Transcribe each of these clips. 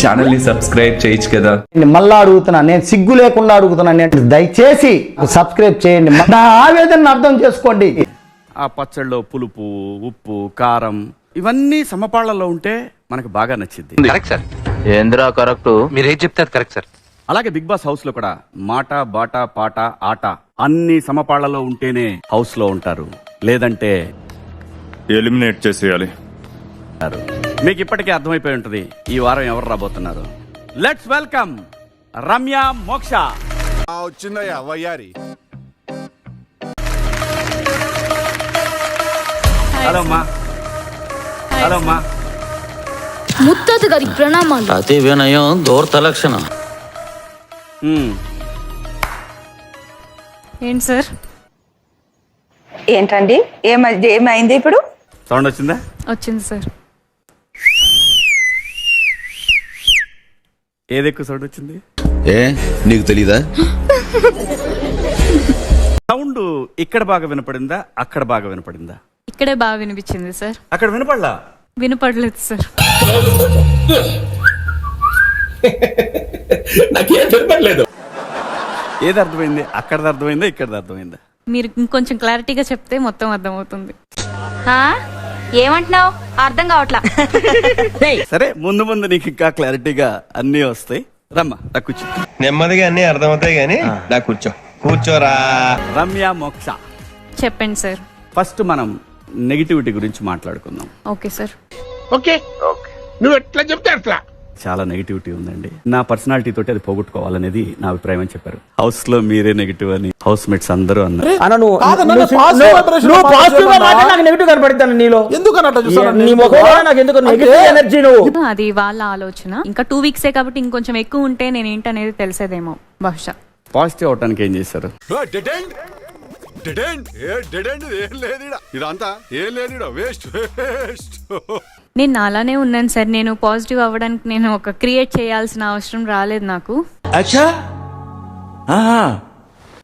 Channel ని subscribe చేయొచ్చు కదా. మళ్ళా అడుగుతున్నా, నేను సిగ్గు లేకుండా అడుగుతున్నాను, దయచేసి సబ్స్క్రైబ్ చేయండి, నా ఆవేదన అర్థం చేసుకోండి. ఆ పచ్చళ్ళలో పులుపు, ఉప్పు, కారం ఇవన్నీ సమపాళ్లలో ఉంటే మనకు బాగా నచ్చింది. Correct sir. ఏంద్రా కరెక్ట్, మీరు ఏం చెప్తే అది కరెక్ట్ సార్. అలాగే బిగ్ బాస్ హౌస్ లో కూడా మాట, బాట, పాట, ఆట అన్ని సమపాళ్లలో ఉంటేనే హౌస్ లో ఉంటారు, లేదంటే ఎలిమినేట్ చేసేయాలి. మీకు ఇప్పటికే అర్థమైపోయి ఉంటుంది ఈ వారం ఎవరు రాబోతున్నారు. లెట్స్ వెల్కమ్ రమ్య మోక్ష. వచ్చిందయ్యా వయ్యారి. హలో అమ్మా. హలో అమ్మా. ముత్తత గారి ప్రణామాలు. అతి వినయం దూర్త లక్షణం. ఏంటి సార్? ఏంటండి, ఏమైంది ఇప్పుడు? సౌండ్ వచ్చిందా? వచ్చింది సార్. ఏది ఎక్కువ సౌండ్ వచ్చింది? ఏ నీకు తెలీదా? సౌండ్ ఇక్కడ బాగా వినపడిందా, అక్కడ బాగా వినపడిందా? ఇక్కడే బాగా వినిపించింది సార్. అక్కడ వినపడలా? వినపడలేదు సార్. నాకేం వినపడలేదు. ఏది అర్థమైంది? అక్కడది అర్థమైందా, ఇక్కడది అర్థమైందా? మీరు ఇంకొంచెం క్లారిటీగా చెప్తే మొత్తం అర్థమవుతుంది. ఏమంటున్నావు? అర్థం కావట్లా. సరే, ముందు ముందు నీకు ఇంకా క్లారిటీగా అన్నీ వస్తాయి. రమ్మా, రా కూర్చో. నెమ్మదిగా అన్ని అర్థమవుతాయి గానీ నా కూర్చోరా. రమ్య మోక్ష, చెప్పండి సార్. ఫస్ట్ మనం నెగిటివిటీ గురించి మాట్లాడుకుందాం. Okay sir. ఓకే, నువ్వు ఎట్లా చెప్తే అట్లా. చాలా నెగిటివిటీ ఉందండి. నా పర్సనాలిటీ తోటి అది పోగొట్టుకోవాలనేది నా అభిప్రాయం అని చెప్పారు. హౌస్ లో మీరే నెగిటివ్ అని హౌస్ మేట్స్ అందరూ అన్నారు. అది వాళ్ళ ఆలోచన. ఇంకా 2 వీక్సే కాబట్టి ఇంకొంచెం ఎక్కువ ఉంటే నేను ఏంటనేది తెలిసేదేమో బహుశా. పాజిటివ్ అవటానికి ఏం చేశారు? ఇదంతా ఏం లేదు, వేస్ట్. నేను అలానే ఉన్నాను సార్. నేను పాజిటివ్ అవ్వడానికి నేను ఒక క్రియేట్ చేయాల్సిన అవసరం రాలేదు నాకు.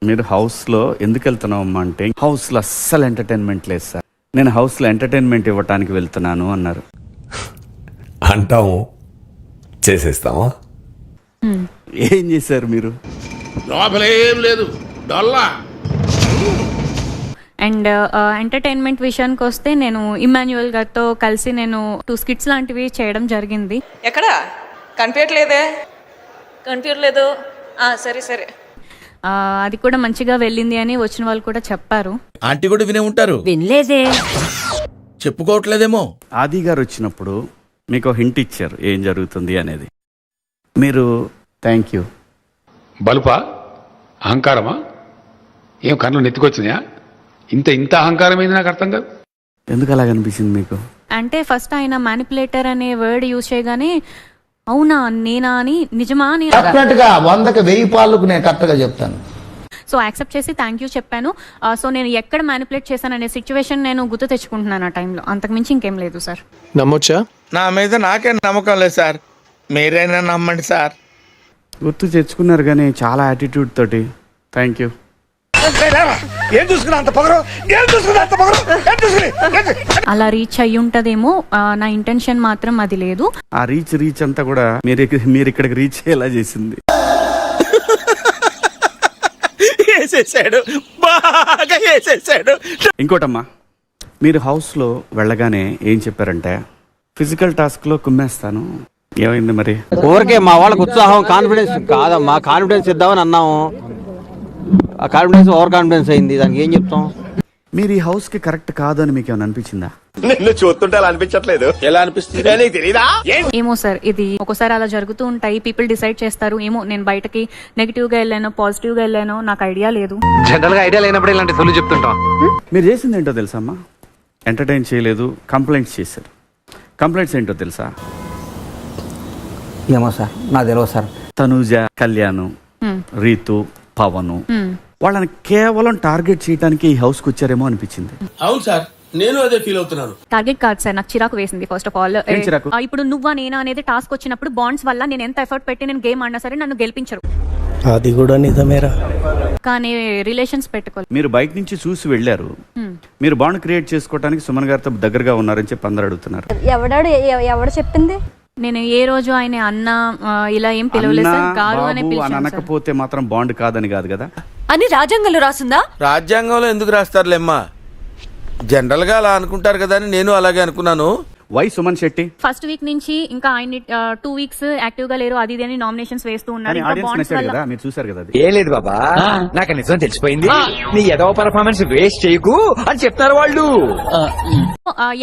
మీరు హౌస్ లో ఎందుకు వెళ్తున్నావు అంటే, హౌస్ లో అస్సలు ఎంటర్టైన్మెంట్ లేదు సార్, నేను హౌస్ లో ఎంటర్టైన్మెంట్ ఇవ్వటానికి వెళ్తున్నాను అన్నారు. అంటాము, చేసేస్తామా? ఏం చేశారు మీరు? లోపలేం లేదు, డొల్లా. అండ్ ఎంటర్టైన్మెంట్ విషయానికి వస్తే నేను ఇమాన్యుయల్ గారితో కలిసి నేను 2 స్కిట్స్ లాంటివి చేయడం జరిగింది. ఎక్కడ కనిపించట్లేదే? కనిపించలేదు. సరే సరే. అది కూడా మంచిగా వెళ్ళింది అని వచ్చిన వాళ్ళు కూడా చెప్పారు. ఆంటీ కూడా వినే ఉంటారు. వినలేదే, చెప్పుకోవట్లేదేమో. ఆది గారు వచ్చినప్పుడు మీకు హింట్ ఇచ్చారు ఏం జరుగుతుంది అనేది. మీరు థ్యాంక్ యూ. బలుపా, అహంకారమా? ఏం కళ్ళు నెత్తికొచ్చినాయా? ఇంత అహంకారం ఏంది నాకు అర్థం కాదు. ఎందుకు అలా అనిపించింది మీకు? అంటే ఫస్ట్ ఆయన మ్యానిపులేటర్ అనే వర్డ్ యూజ్ చేయగానే అవునా నేనా అని, నిజమా అని డెఫినెట్ గా 100కి 1000 పాలకు నేను కరెక్ట్ గా చెప్తాను. సో యాక్సెప్ట్ చేసి థ్యాంక్ యూ చెప్పాను. సో నేను ఎక్కడ మ్యానిపులేట్ చేశాను అనే సిచ్యువేషన్ నేను గుర్తు తెచ్చుకుంటున్నాను ఆ టైంలో. అంతకుమించి ఇంకేం లేదు సార్. నమ్మొచ్చా? నా మీద నాకే నమ్మకం లేదు సార్, మీరైనా నమ్మండి సార్. గుర్తు తెచ్చుకున్నారు కానీ చాలా యాటిట్యూడ్ తోటి. Thank you. అలా రీచ్ అయ్యి ఉంటదేమో, నా ఇంటెన్షన్ మాత్రం అది లేదు. ఆ రీచ్ అంతా కూడా మీరు ఇక్కడికి రీచ్ అయ్యేలా చేసింది. ఇంకోటమ్మా, మీరు హౌస్ లో వెళ్ళగానే ఏం చెప్పారంటే, ఫిజికల్ టాస్క్ లో కుమ్మేస్తాను. ఏమైంది మరి? ఊరికే మా వాళ్ళకి ఉత్సాహం, కాన్ఫిడెన్స్ కాదమ్మా, కాన్ఫిడెన్స్ ఇద్దామని అన్నాము. ఆ కాన్ఫిడెన్స్ ఓవర్ కాన్ఫిడెన్స్ అయింది, దానికి ఏం చెప్తాం? మీరు ఈ హౌస్ కి కరెక్ట్ కాదు అని మీకు ఏమైనా అనిపించిందా? నిన్ను చూస్తుంటే అలా అనిపించట్లేదు. ఎలా అనిపిస్తుంది? తెలీదా? ఏమో సార్, ఇది ఒకసారి అలా జరుగుతూ ఉంటాయి. పీపుల్ డిసైడ్ చేస్తారు. ఏమో నేను బయటకి నెగిటివ్ గా వెళ్ళానో పాజిటివ్ గా వెళ్ళానో నాకు ఐడియా లేదు. జనరల్ గా ఐడియా లేనప్పుడు ఇలాంటి సొల్లు చెప్తుంటాం. మీరు చేసింది ఏంటో తెలుసా అమ్మా? ఎంటర్టైన్ చేయలేదు, కంప్లైంట్స్ చేశారు. కంప్లైంట్స్ ఏంటో తెలుసా? ఏమో సార్, నాకు తెలియదు సార్. తనూజ, కళ్యాణ్, రీతు, పవన్ వాళ్ళని కేవలం టార్గెట్ చేయడానికి ఈ హౌస్ కు వచ్చారేమో అనిపించింది. అవును సార్, నేను అదే ఫీల్ అవుతున్నాను. టార్గెట్ కాదు సార్, నాకు చిరాకు వేసింది. ఫస్ట్ ఆఫ్ ఆల్ ఇప్పుడు నువ్వా నేనా అనేది టాస్క్ వచ్చినప్పుడు బాండ్స్ వల్ల నేను ఎంత ఎఫర్ట్ పెట్టి నేను గేమ్ ఆడినా సరే నన్ను గెలిపించరు. అది కూడా నిజమేరా. కానీ రిలేషన్స్ పెట్టుకోవాలి. మీరు బయట నుంచి చూసి వెళ్ళారు, మీరు బాండ్ క్రియేట్ చేసుకోవడానికి సుమన్ గారితో దగ్గరగా ఉన్నారని చెప్పి అందరు అడుగుతున్నారు. ఎవడు చెప్పింది? నేను ఏ రోజు ఆయన అన్న ఇలా ఏం పిలవలేదు సార్, గారు అనే బాబు అని పిలిచాను సార్. అనకపోతే మాత్రం బాండ్ కాదని కాదు కదా. అని రాజ్యాంగంలో రాసిందా? రాజ్యాంగంలో ఎందుకు రాస్తారులేమ్మా, జనరల్ గా అలా అనుకుంటారు కదా అని నేను అలాగే అనుకున్నాను. Why Suman Shetty first week నుంచి ఇంకా ఆయన 2 వీక్స్ యాక్టివ్ గా లేరు, అది ఇది అని నామినేషన్స్ వేస్తూ ఉన్నారు. కానీ ఇంకా ఆడియన్స్ bonds నచ్చాడు వల్ల కదా, మీరు చూసారు కదా అది. ఏ లేదు బాబా, నాకు నిజం తెలిసిపోయింది. నీ ఏదో పర్ఫార్మెన్స్ వేస్ట్ చేయకు అని చెప్తారు వాళ్ళు.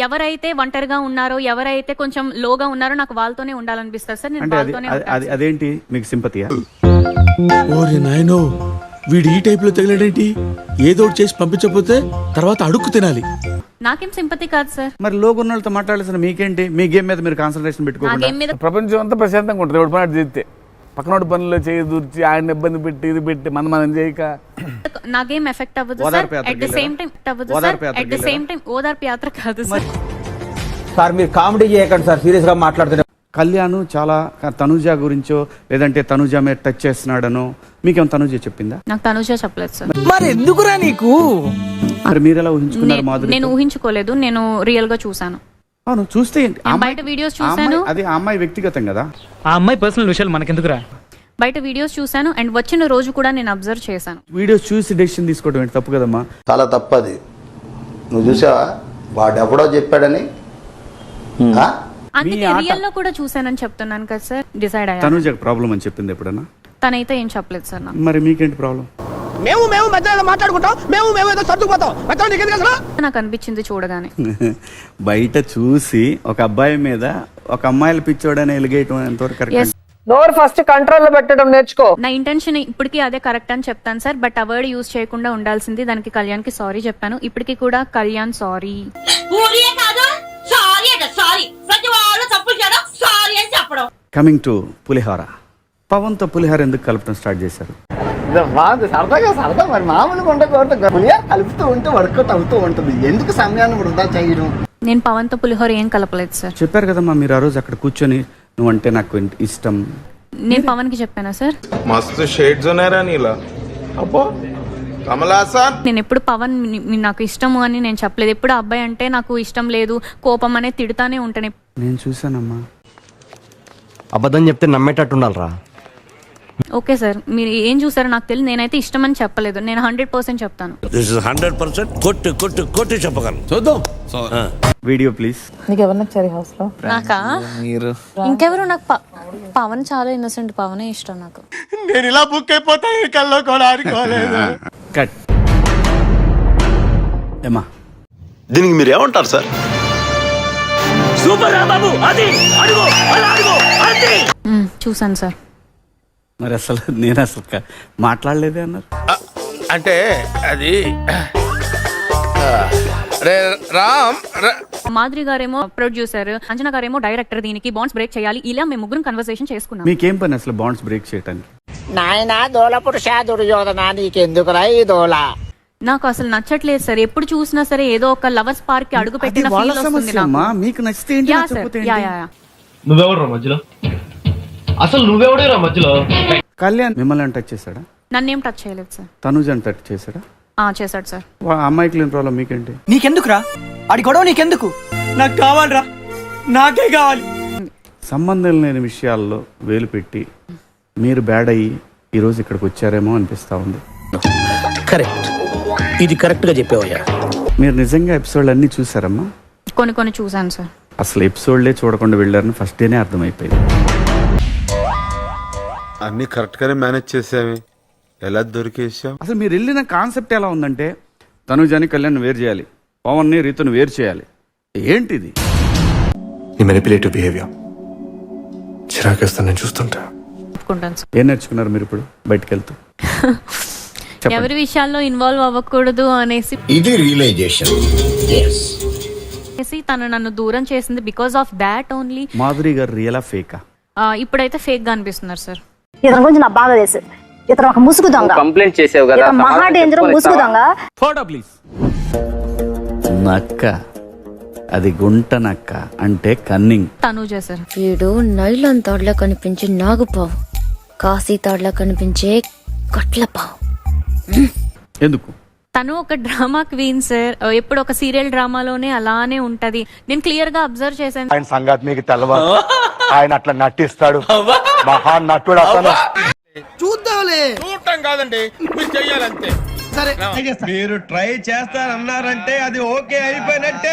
ఎవరైతే ఒంటరిగా ఉన్నారో, ఎవరైతే కొంచెం లోగా ఉన్నారో నాకు వాళ్ళతోనే ఉండాలనిపిస్తారు సార్. నేను అంటే వాళ్ళతోనే ఉంటాను. అదేంటి మీకు సింపతియా? ఓరే నాయనో, వీడు ఈ టైప్ లో తగిలాడేంటి? ఏదో ఒకటి చేసి పంపించకపోతే తర్వాత అడుక్కు తినాలి. నాకేం సింపతి కాదు సార్. మరి లోగు ఉన్న వాళ్ళతో మాట్లాడాల్సిన మీకేంటి? మీ గేమ్ మీద మీరు కాన్సన్ట్రేషన్ పెట్టుకోకుండా నాకేం మీద ప్రపంచం అంతా ప్రశాంతంగా ఉంటుంది. ఎవడు పని చేస్తే పక్కనోడి పనుల్లో చేయి దూర్చి ఆయన ఇబ్బంది పెట్టి ఇది పెట్టి మనం చేయక నాకేం ఎఫెక్ట్ అవ్వదు సార్. ఓదార్పు యాత్రకి అట్ ద సేమ్ టైం అవ్వదు సార్. ఓదార్పు యాత్రకి అట్ ద సేమ్ టైం ఓదార్పు యాత్ర కాదు సార్. సార్ మీరు కామెడీ చేయకండి సార్, సీరియస్ గా మాట్లాడుతున్నారు. కళ్యాణ్ చాలా తనుజ గురించో లేదంటే తనుజ మీద టచ్ చేస్తున్నాడనో మీకేం తనుజ చెప్పిందా? నాకు తనుజ చెప్పలేదు సార్. మరి ఎందుకురా నీకు? మరి మీరు ఎలా ఊహించుకున్నారు మాధురి? నేను ఊహించుకోలేదు, నేను రియల్ గా చూసాను. అవును, చూస్తే ఏంటి? నేను బయట వీడియోస్ చూసాను. అది ఆ అమ్మాయి వ్యక్తిగతం కదా. ఆ అమ్మాయి పర్సనల్ విషయాలు మనకెందుకురా? బయట వీడియోస్ చూసాను అండ్ వచ్చిన రోజు కూడా నేను అబ్జర్వ్ చేశాను. వీడియోస్ చూసి డెసిషన్ తీసుకోవడం ఏంటి? తప్పు కదమ్మా. చాలా తప్పది. నువ్వు చూసావా వాడు ఎప్పుడో చెప్పాడని? అందుకే రియల్ లో కూడా చూసానని చెప్తున్నాను కదా సార్. డిసైడ్ అయ్యాను. తనుజకు ప్రాబ్లం అని చెప్పింది ఎప్పుడన్నా? తనైతే ఏం చెప్పలేదు సార్ నాకు. మరి మీకేంటి ప్రాబ్లం? మేము మధ్యలో మాట్లాడుకుంటాం, మేము ఏదో సర్దుకుపోతాం. నాకు అనిపించింది చూడగానే. బయట చూసి ఒక అబ్బాయి మీద ఒక అమ్మాయిల పిచ్చోడని ఎలిగేయటం ఎంతవరకు కరెక్ట్? నోరు ఫస్ట్ కంట్రోల్ లో పెట్టడం నేర్చుకో. నా ఇంటెన్షన్ ఇప్పటికీ అదే కరెక్ట్ అని చెప్తాను సార్. బట్ ఆ వర్డ్ యూజ్ చేయకుండా ఉండాల్సింది. దానికి కళ్యాణ్ కి సారీ చెప్పాను. ఇప్పటికీ కూడా కళ్యాణ్ సారీ. కమింగ్ టు పులిహోర, పవన్ తో పులిహోర ఎందుకు కలపడం స్టార్ట్ చేశారు? సరదా మరి మామూలుగా ఉండకూడదు, కలుపుతూ ఉంటే వర్కౌట్ అవుతూ ఉంటుంది. ఎందుకు సమయాన్ని వృధా చేయడం? నేను పవన్ తో పులిహోర ఏం కలపలేదు సార్. చెప్పారు కదమ్మా మీరు ఆ రోజు అక్కడ కూర్చొని నువ్వంటే నాకు ఇష్టం. నేను పవన్ కి చెప్పానా సార్? మస్తు షేడ్స్ ఉన్నారా నీలా? అబ్బో కమలాసన్. నేను ఎప్పుడు పవన్ నాకు ఇష్టము అని నేను చెప్పలేదు. ఎప్పుడు అబ్బాయి అంటే నాకు ఇష్టం లేదు, కోపం అనే తిడతానే ఉంటాను. నేను చూసానమ్మా. అబద్ధం చెప్తే నమ్మేటట్టు ఉండాలిరా. ఓకే సార్, మీరు ఏం చూసారో నాకు తెలియదు. నేనైతే ఇష్టం అని చెప్పలేదు. నేను 100% చెప్తాను. 100% కొట్టి చెప్పగలను. చూద్దాం. Video please. నీకు ఎవరు నచ్చారు హౌస్ లో? నాకా? ఇంకెవరు? నాకు పవన్ చాలా ఇన్నోసెంట్. పవనే ఇష్టం నాకు. నేను ఇలా బుక్ అయిపోతా కల్లో కూడా ఆడుకోలేదు. కట్. ఏమా దీనికి మీరు ఏమంటారు సార్? చూసాను సార్. మరి అసలు నేను అసలు మాట్లాడలేదే అన్నారు. అంటే అది రామ్ మాధురి గారేమో ప్రొడ్యూసర్, అంజనా గారేమో డైరెక్టర్. దీనికి బాండ్స్ బ్రేక్ చేయాలి. ఇలా మేము ముగ్గురం కన్వర్సేషన్ చేసుకున్నాం. మీకేం పని అసలు బాండ్స్ బ్రేక్ చేయడానికి? నాయనా దోల పురుషా దుర్యోధన, నీకెందుకురా ఈ దోల? నాకు అసలు నచ్చట్లేదు సార్. ఎప్పుడు చూసినా సరే ఏదో ఒక లవర్స్ పార్క్ కి అడుగు పెట్టిన వాళ్ళ ఫీల్ వస్తుంది సమస్య అమ్మా. నాకు. మీకు నచ్చితే ఏంటి, యా నచ్చకపోతే సార్, యా ఏంటి? Yeah yeah. నువ్వెవడురా మధ్యలో? అసలు నువ్వెవడేరా మధ్యలో? కళ్యాణ్ మిమ్మల్ని టచ్ చేశాడా? నన్నేం టచ్ చేయలేదు సార్. తనుజని టచ్ చేశాడా? చేశాడు సార్. అమ్మాయికి లేని ప్రాబ్లం మీకేంటి? నీకెందుకురా ఆడి గొడవ? నీకెందుకు? నాకు కావాలరా, నాకే కావాలి. సంబంధం లేని విషయాల్లో వేలు పెట్టి మీరు బ్యాడ్ అయ్యి ఈరోజు ఇక్కడికి వచ్చారేమో అనిపిస్తా ఉంది. కరెక్ట్, ఇది కరెక్ట్ గా చెప్పావయ్యా. మీరు నిజంగా ఎపిసోడ్లు అన్నీ చూసారమ్మా? కొన్ని చూసాను సార్. అసలు ఎపిసోడ్లే చూడకుండా వెళ్ళారని ఫస్ట్ డేనే అర్థమైపోయింది. అన్ని కరెక్ట్ గానే మేనేజ్ చేసావి, ఎలా దొరికేసాం? అసలు మీరు వెళ్ళిన కాన్సెప్ట్ ఎలా ఉందంటే తనుజని కళ్యాణ్ వేరు చేయాలి, పవన్ని రీతును వేరు చేయాలి. ఏంటిది? నీ మెనిపులేటివ్ బిహేవియర్ చిరాకేస్తాను నేను చూస్తుంటా. ఒప్పుకుంటాను సార్. ఏం నేర్చుకున్నారు మీరు ఇప్పుడు బయటకు వెళ్తూ? ఎవరి విషయాల్లో ఇన్వాల్వ్ అవ్వకూడదు అనేసి ఇది రియలైజేషన్. తను నన్ను దూరం చేసింది. Because of that only. Madhuri గారు రియలా ఫేకా? ఇప్పుడైతే ఫేక్ గా అనిపిస్తున్నారు సార్. ఇతని గురించి నాకు బాగా తెలుసు. ఇతను ఒక ముసుగు దొంగ. కంప్లైంట్ చేసావు కదా, మహా డేంజర్ ముసుగు దొంగ. Photo please. నక్క, అది గుంట నక్క అంటే కన్నింగ్. తనుజ సార్. వీడు నైలాన్ తాడ్లా కనిపించే నాగుపావు, కాశీ తాడ్లా కనిపించే కట్లపావు. ఎందుకు? తను ఒక డ్రామా క్వీన్ సార్, ఎప్పుడు ఒక సీరియల్ డ్రామాలోనే అలానే ఉంటది. నేను క్లియర్ గా అబ్జర్వ్ చేశాను. ఆయన సంగతి మీకు తెలవదు. ఆయన అట్లా నటిస్తాడు, మహా నటుడు అతను. చూడటం కాదండి, మీరు చెయ్యాలంతే. మీరు ట్రై చేస్తారన్నారంటే అది ఓకే అయిపోయినట్టే.